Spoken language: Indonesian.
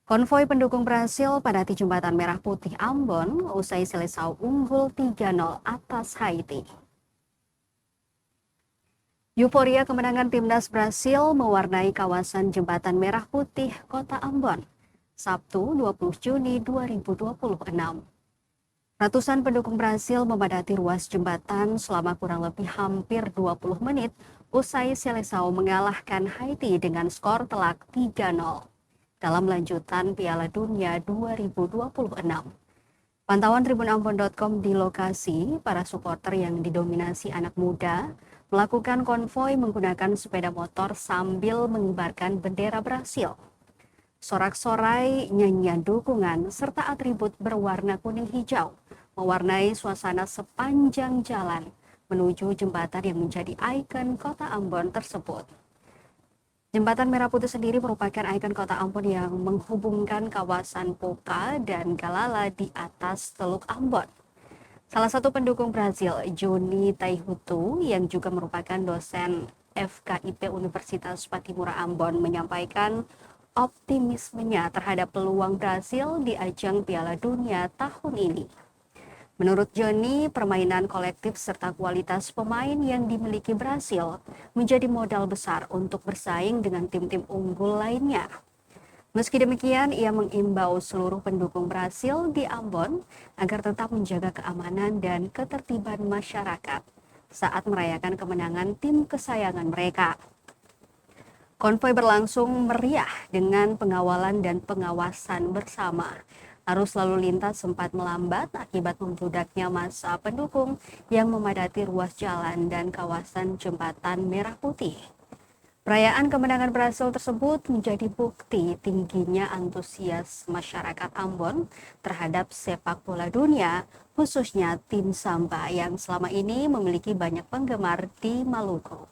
Konvoi pendukung Brasil padati Jembatan Merah Putih Ambon usai Seleção unggul 3-0 atas Haiti. Euforia kemenangan timnas Brasil mewarnai kawasan Jembatan Merah Putih, Kota Ambon, Sabtu 20 Juni 2026. Ratusan pendukung Brasil memadati ruas jembatan selama kurang lebih hampir 20 menit usai Seleção mengalahkan Haiti dengan skor telak 3-0 dalam lanjutan Piala Dunia 2026. Pantauan tribunambon.com di lokasi, para supporter yang didominasi anak muda melakukan konvoi menggunakan sepeda motor sambil mengibarkan bendera Brasil. Sorak-sorai, nyanyian dukungan, serta atribut berwarna kuning hijau mewarnai suasana sepanjang jalan menuju jembatan yang menjadi ikon kota Ambon tersebut. Jembatan Merah Putih sendiri merupakan ikon kota Ambon yang menghubungkan kawasan Poca dan Galala di atas Teluk Ambon. Salah satu pendukung Brasil, Joni Taihutu, yang juga merupakan dosen FKIP Universitas Patimura Ambon, menyampaikan optimismenya terhadap peluang Brasil di ajang Piala Dunia tahun ini. Menurut Joni, permainan kolektif serta kualitas pemain yang dimiliki Brasil menjadi modal besar untuk bersaing dengan tim-tim unggul lainnya. Meski demikian, ia mengimbau seluruh pendukung Brasil di Ambon agar tetap menjaga keamanan dan ketertiban masyarakat saat merayakan kemenangan tim kesayangan mereka. Konvoi berlangsung meriah dengan pengawalan dan pengawasan bersama. Arus lalu lintas sempat melambat akibat membludaknya massa pendukung yang memadati ruas jalan dan kawasan Jembatan Merah Putih. Perayaan kemenangan Brasil tersebut menjadi bukti tingginya antusias masyarakat Ambon terhadap sepak bola dunia, khususnya tim Samba yang selama ini memiliki banyak penggemar di Maluku.